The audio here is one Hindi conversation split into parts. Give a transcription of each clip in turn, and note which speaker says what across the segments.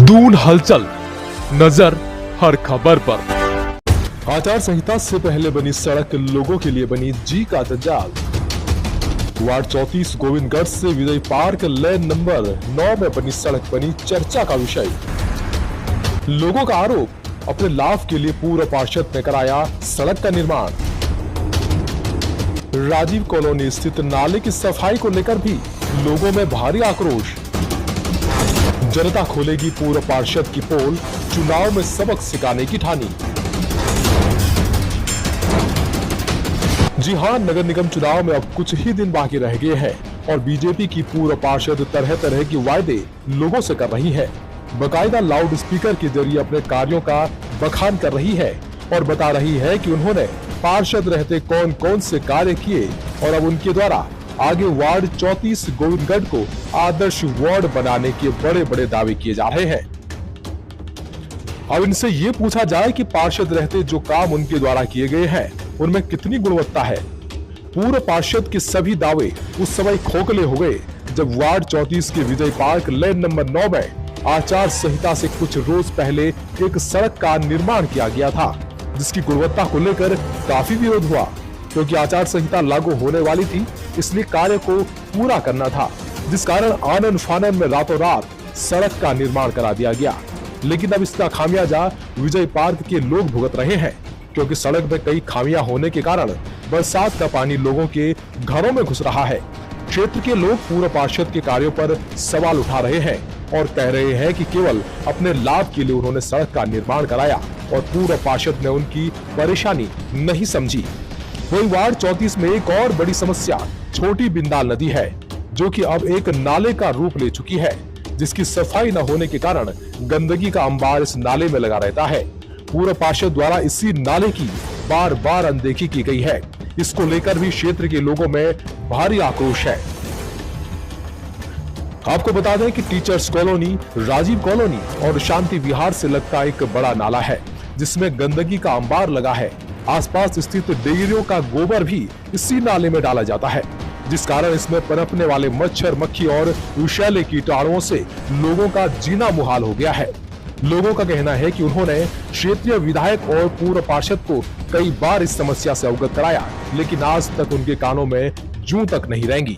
Speaker 1: दून हलचल, नजर हर खबर पर। आचार संहिता से पहले बनी सड़क लोगों के लिए बनी जी का जंजाल। वार्ड 34 गोविंदगढ़ से विजय पार्क लेन नंबर 9 में बनी सड़क बनी चर्चा का विषय। लोगों का आरोप, अपने लाभ के लिए पूर्व पार्षद ने कराया सड़क का निर्माण। राजीव कॉलोनी स्थित नाले की सफाई को लेकर भी लोगों में भारी आक्रोश। जनता खोलेगी पूर्व पार्षद की पोल, चुनाव में सबक सिखाने की ठानी। जी हां, नगर निगम चुनाव में अब कुछ ही दिन बाकी रह गए हैं और बीजेपी की पूर्व पार्षद तरह तरह की वायदे लोगों से कर रही है। बकायदा लाउड स्पीकर के जरिए अपने कार्यों का बखान कर रही है और बता रही है कि उन्होंने पार्षद रहते कौन कौन से कार्य किए और अब उनके द्वारा आगे वार्ड 34 गोविंदगढ़ को आदर्श वार्ड बनाने के बड़े बड़े दावे किए जा रहे हैं। अब इनसे ये पूछा जाए कि पार्षद रहते जो काम उनके द्वारा किए गए हैं उनमें कितनी गुणवत्ता है। पूर्व पार्षद के सभी दावे उस समय खोखले हो गए जब वार्ड 34 के विजय पार्क लेन नंबर 9 में आचार संहिता से कुछ रोज पहले एक सड़क का निर्माण किया गया था, जिसकी गुणवत्ता को लेकर काफी विरोध हुआ क्योंकि आचार संहिता लागू होने वाली थी, इसलिए कार्य को पूरा करना था, जिस कारण आनन फानन में रातों रात सड़क का निर्माण करा दिया गया। लेकिन अब इसका खामियाजा विजय पार्क के लोग भुगत रहे हैं क्योंकि सड़क में कई खामियां होने के कारण बरसात का पानी लोगों के घरों में घुस रहा है। क्षेत्र के लोग पूर्व पार्षद के कार्यों पर सवाल उठा रहे हैं और कह रहे हैं कि केवल अपने लाभ के लिए उन्होंने सड़क का निर्माण कराया और पूर्व पार्षद ने उनकी परेशानी नहीं समझी। वही वार्ड 34 में एक और बड़ी समस्या छोटी बिंदाल नदी है, जो कि अब एक नाले का रूप ले चुकी है, जिसकी सफाई न होने के कारण गंदगी का अंबार इस नाले में लगा रहता है। पूर्व पार्षद द्वारा इसी नाले की बार बार अनदेखी की गई है। इसको लेकर भी क्षेत्र के लोगों में भारी आक्रोश है। आपको बता दें कि टीचर्स कॉलोनी, राजीव कॉलोनी और शांति विहार से लगता एक बड़ा नाला है, जिसमें गंदगी का अंबार लगा है। आसपास स्थित डेयरियों का गोबर भी इसी नाले में डाला जाता है, जिस कारण इसमें पनपने वाले मच्छर, मक्खी और विषैले कीटाणुओं से लोगों का जीना मुहाल हो गया है। लोगों का कहना है कि उन्होंने क्षेत्रीय विधायक और पूर्व पार्षद को कई बार इस समस्या से अवगत कराया, लेकिन आज तक उनके कानों में जूं तक नहीं रेंगी।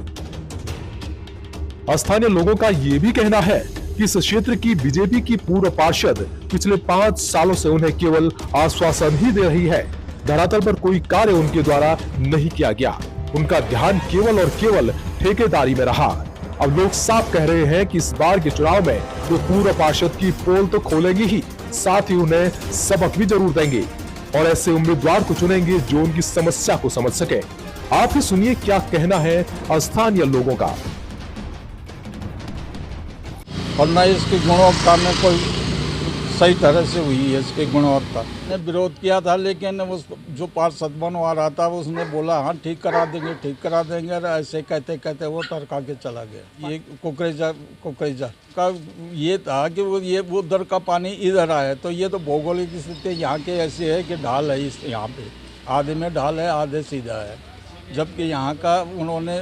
Speaker 1: स्थानीय लोगों का ये भी कहना है कि इस क्षेत्र की बीजेपी की पूर्व पार्षद पिछले 5 सालों से उन्हें केवल आश्वासन ही दे रही है। धरातल पर कोई कार्य उनके द्वारा नहीं किया गया। उनका ध्यान केवल और केवल ठेकेदारी में रहा। अब लोग साफ कह रहे हैं कि इस बार के चुनाव में वो पूर्व पार्षद की पोल तो खोलेंगे ही, साथ ही उन्हें सबक भी जरूर देंगे और ऐसे उम्मीदवार को चुनेंगे जो उनकी समस्या को समझ सके। आप ही सुनिए क्या कहना है स्थानीय लोगों का।
Speaker 2: और न इसकी गुणवत्ता में कोई सही तरह से हुई है। इसकी गुणवत्ता ने विरोध किया था, लेकिन उस जो पार्षद बनवा रहा था उसने बोला हाँ ठीक करा देंगे और ऐसे कहते कहते वो टरका के चला गया। ये कुकरेजा का ये था कि वो उधर का पानी इधर आया, तो ये तो भौगोलिक स्थिति यहाँ के ऐसी है कि ढाल है, इस यहाँ पे आधे में ढाल है, आधे सीधा है, जबकि यहाँ का उन्होंने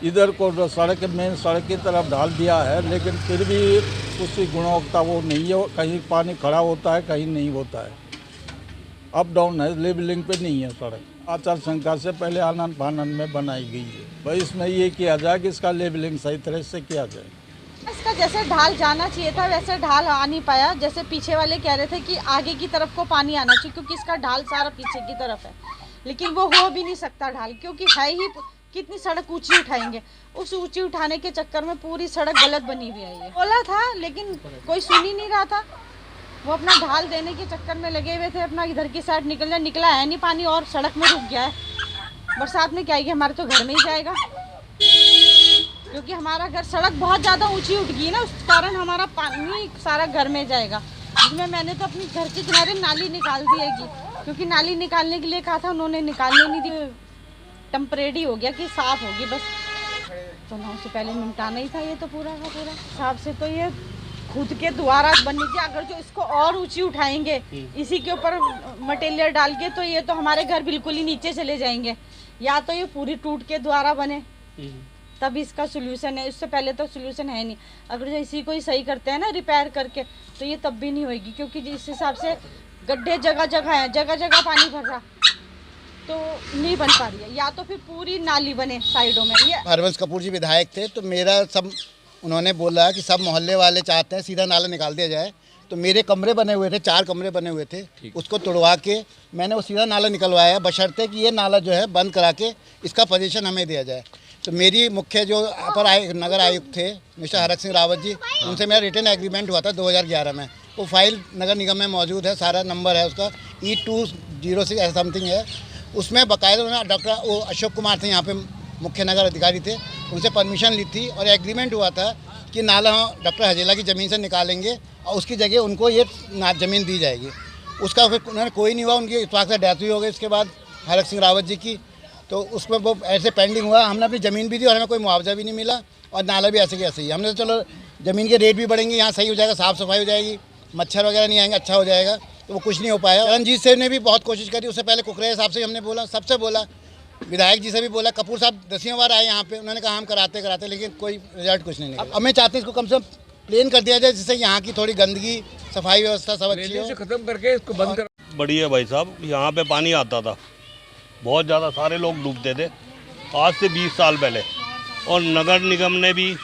Speaker 2: इधर को सड़क मेन सड़क की तरफ डाल दिया है, लेकिन फिर भी उसकी गुणवत्ता वो नहीं है। कहीं पानी खड़ा होता है, कहीं नहीं होता है, अप डाउन है, लेवलिंग पे नहीं है सड़क। आचार संहिता से पहले आनन फानन में बनाई गई है। भाई इसमें ये किया जाए कि इसका लेवलिंग सही तरह से किया जाए।
Speaker 3: इसका जैसे ढाल जाना चाहिए था वैसे ढाल आ नहीं पाया। जैसे पीछे वाले कह रहे थे कि आगे की तरफ को पानी आना चाहिए क्योंकि इसका ढाल सारा पीछे की तरफ है, लेकिन वो हो भी नहीं सकता ढाल, क्योंकि है ही कितनी सड़क ऊंची उठाएंगे। उस ऊंची उठाने के चक्कर में पूरी सड़क गलत बनी हुई है। बोला था लेकिन कोई सुन ही नहीं रहा था। वो अपना ढाल देने के चक्कर में लगे हुए थे, अपना इधर की साइड निकला है नहीं पानी और सड़क में रुक गया है। बरसात में क्या है कि हमारे तो घर में ही जाएगा, क्योंकि हमारा घर सड़क बहुत ज़्यादा ऊंची उठ गई ना, उस कारण हमारा पानी सारा घर में जाएगा। जिसमें मैंने तो अपनी घर के किनारे नाली निकाल दी है, क्योंकि नाली निकालने के लिए कहा था, उन्होंने निकालने नहीं दी। टेम्परेरी हो गया कि साफ होगी, बस चुनाव से पहले निपटाना ही था ये तो पूरा का पूरा। हिसाब से तो ये खुद के द्वारा बननी चाहिए। अगर जो इसको और ऊंची उठाएंगे इसी के ऊपर मटेरियल डाल के, तो ये तो हमारे घर बिल्कुल ही नीचे चले जाएंगे। या तो ये पूरी टूट के द्वारा बने, तब इसका सोल्यूशन है, इससे पहले तो सोल्यूशन है नहीं। अगर जो इसी को ही सही करते हैं ना रिपेयर करके, तो ये तब भी नहीं होगी, क्योंकि जिस हिसाब से गड्ढे जगह जगह हैं, जगह जगह पानी भर रहा, तो नहीं बन पा रही है। या तो फिर पूरी नाली बने साइडों में। ये
Speaker 4: हरवंश कपूर जी विधायक थे, तो मेरा सब उन्होंने बोला कि सब मोहल्ले वाले चाहते हैं सीधा नाला निकाल दिया जाए। तो मेरे कमरे बने हुए थे, 4 कमरे बने हुए थे, उसको तोड़वा के मैंने वो सीधा नाला निकलवाया, बशर्ते कि ये नाला जो है बंद करा के इसका पोजीशन हमें दिया जाए। तो मेरी मुख्य जो अपर नगर आयुक्त थे मिस्टर हरक सिंह रावत जी, उनसे मेरा रिटर्न एग्रीमेंट हुआ था 2011 में। वो फाइल नगर निगम में मौजूद है, सारा नंबर है उसका E206 ऐसा समथिंग है। उसमें बाकायदा उन्होंने डॉक्टर वो अशोक कुमार थे, यहाँ पे मुख्य नगर अधिकारी थे, उनसे परमिशन ली थी और एग्रीमेंट हुआ था कि नाला हम डॉक्टर हजेला की ज़मीन से निकालेंगे और उसकी जगह उनको ये ज़मीन दी जाएगी। उसका फिर उन्होंने कोई नहीं हुआ, उनकी इत्तेफाक से डेथ हुई हो गई उसके बाद हरक सिंह रावत जी की। तो उसमें वो ऐसे पेंडिंग हुआ, हमने अपनी ज़मीन भी दी और हमें कोई मुआवजा भी नहीं मिला और नाला भी ऐसे के ऐसे ही। हमने तो चलो ज़मीन के रेट भी बढ़ेंगे, यहाँ सही हो जाएगा, साफ़ सफाई हो जाएगी, मच्छर वगैरह नहीं आएंगे, अच्छा हो जाएगा। तो वो कुछ नहीं हो पाया। रणजीत सिंह ने भी बहुत कोशिश करी, उससे पहले कुकरेजा साहब से हमने बोला, सबसे बोला, विधायक जी से भी बोला, कपूर साहब 10वीं बार आए यहाँ पे, उन्होंने कहा हम कराते, लेकिन कोई रिजल्ट कुछ नहीं निकला। अब मैं चाहते हैं इसको कम से कम प्लेन कर दिया जाए, जिससे यहाँ की थोड़ी गंदगी, सफाई व्यवस्था सब अच्छी हो।
Speaker 5: खत्म करके इसको बंद कर।
Speaker 6: बढ़िया भाई साहब, यहाँ पे पानी आता था बहुत ज़्यादा, सारे लोग डूबते थे आज से 20 साल पहले। और नगर निगम ने भी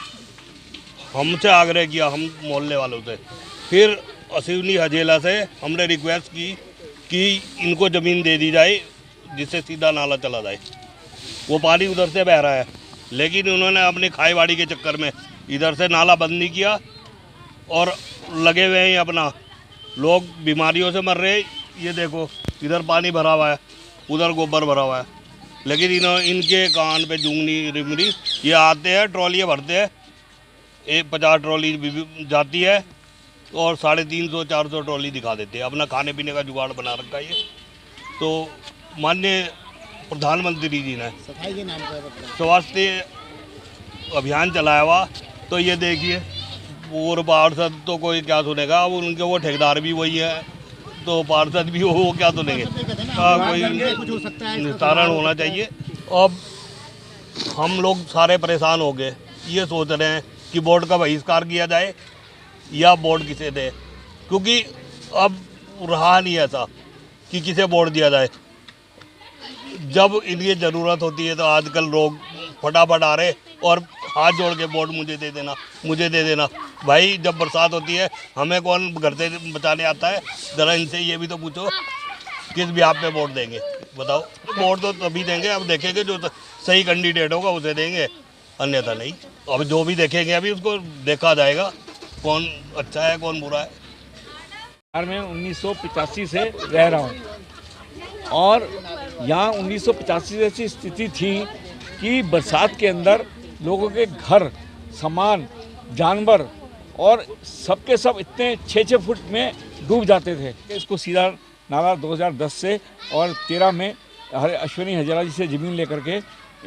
Speaker 6: हमसे आग्रह किया, हम मोहल्ले वालों से, फिर अश्विनी हजेला से हमने रिक्वेस्ट की कि इनको ज़मीन दे दी जाए जिससे सीधा नाला चला जाए। वो पानी उधर से बह रहा है, लेकिन उन्होंने अपनी खाईबाड़ी के चक्कर में इधर से नाला बंद नहीं किया और लगे हुए हैं अपना, लोग बीमारियों से मर रहे हैं। ये देखो इधर पानी भरा हुआ है, उधर गोबर भरा हुआ है, लेकिन इनके कान पे जूंगनी रिमरी। ये आते हैं, ट्रॉलियाँ भरते हैं, 50 ट्रॉली जाती है और 350-400 ट्रॉली दिखा देते हैं। अपना खाने पीने का जुगाड़ बना रखा है ये। तो माननीय प्रधानमंत्री जी ने
Speaker 4: सफाई के नाम पर
Speaker 6: स्वास्थ्य अभियान चलाया हुआ, तो ये देखिए पूर्व पार्षद तो कोई क्या सुनेगा, अब उनके वो ठेकेदार भी वही है, तो पार्षद भी वो क्या सुनेंगे। कोई निस्तारण होना चाहिए। अब हम लोग सारे परेशान हो गए, ये सोच रहे हैं कि बोर्ड का बहिष्कार किया जाए या बोर्ड किसे दे, क्योंकि अब रहा नहीं ऐसा कि किसे बोर्ड दिया जाए। जब इनकी ज़रूरत होती है तो आजकल लोग फटाफट आ रहे और हाथ जोड़ के बोर्ड मुझे दे देना, मुझे दे देना। भाई जब बरसात होती है हमें कौन घर से बचाने आता है? ज़रा इनसे ये भी तो पूछो किस ब्याह पे वोट देंगे, बताओ। वोट तो तभी देंगे, अब देखेंगे जो सही कैंडिडेट होगा उसे देंगे, अन्यथा नहीं। अब जो भी देखेंगे अभी उसको देखा जाएगा कौन अच्छा है कौन बुरा है।
Speaker 5: बिहार में 1985 से रह रहा हूँ और यहाँ 1985 ऐसी स्थिति थी कि बरसात के अंदर लोगों के घर, सामान, जानवर और सबके सब इतने 6-6 फुट में डूब जाते थे। इसको सीधा नाला 2010 से और 13 में अश्विनी हजेला जी से ज़मीन लेकर के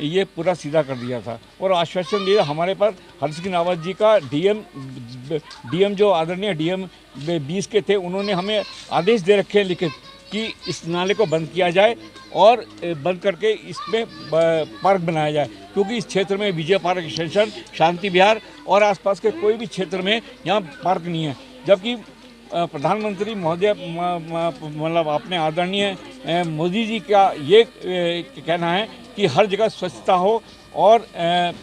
Speaker 5: ये पूरा सीधा कर दिया था और आश्वासन दिया हमारे पर। हरक सिंह रावत जी का डीएम जो आदरणीय डीएम 20 के थे, उन्होंने हमें आदेश दे रखे हैं लिखित कि इस नाले को बंद किया जाए और बंद करके इसमें पार्क बनाया जाए, क्योंकि इस क्षेत्र में विजय पार्क एक्सटेंशन, शांति विहार और आसपास के कोई भी क्षेत्र में यहाँ पार्क नहीं है। जबकि प्रधानमंत्री महोदय मतलब अपने आदरणीय मोदी जी का ये कहना है कि हर जगह स्वच्छता हो और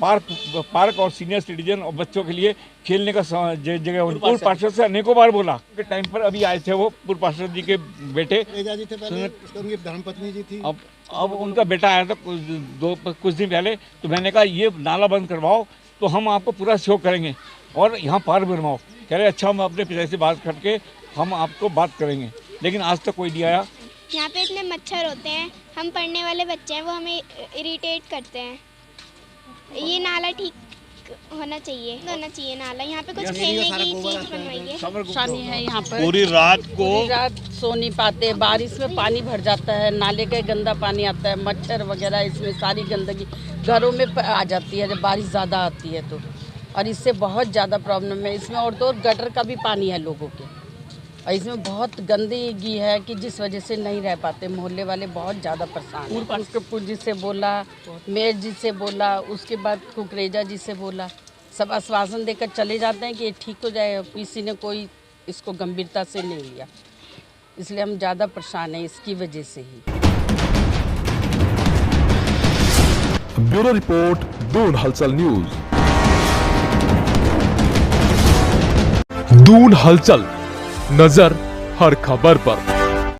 Speaker 5: पार्क और सीनियर सिटीजन और बच्चों के लिए खेलने का जगह। पूर्व पार्षद से अनेकों बार बोला के टाइम पर अभी आए थे वो पूर्व पार्षद जी के बेटे,
Speaker 4: जी थे पहले, उनकी धर्मपत्नी जी थी।
Speaker 5: अब उनका बेटा आया था कुछ दिन पहले, तो मैंने कहा ये नाला बंद करवाओ तो हम आपको पूरा सहयोग करेंगे और यहाँ पार्क बनवाओ। कह रहे अच्छा हम अपने पिता से बात करके हम आपको बात करेंगे, लेकिन आज तक कोई नहीं आया।
Speaker 7: यहाँ पे इतने मच्छर होते हैं, हम पढ़ने वाले बच्चे हैं, वो हमें इरिटेट करते हैं। ये नाला ठीक होना चाहिए नाला। यहाँ पे कुछ खेलने की चीज बनवाइए।
Speaker 8: परेशानी है यहाँ पर,
Speaker 6: पूरी रात
Speaker 8: सो नहीं पाते, बारिश में पानी भर जाता है, नाले का गंदा पानी आता है, मच्छर वगैरह, इसमें सारी गंदगी घरों में आ जाती है जब बारिश ज़्यादा आती है तो, और इससे बहुत ज़्यादा प्रॉब्लम है इसमें। और तो और गटर का भी पानी है लोगों के, और इसमें बहुत गंदगी है कि जिस वजह से नहीं रह पाते, मोहल्ले वाले बहुत ज़्यादा परेशान हैं। पुष्कपुर जी से बोला, मेयर जी से बोला, उसके बाद कुकरेजा जी से बोला, सब आश्वासन देकर चले जाते हैं कि ये ठीक हो जाए, किसी ने कोई इसको गंभीरता से नहीं लिया। इसलिए हम ज़्यादा परेशान हैं इसकी वजह से ही।
Speaker 1: ब्यूरो रिपोर्ट, दून हलचल न्यूज। दून हलचल, नजर हर खबर पर।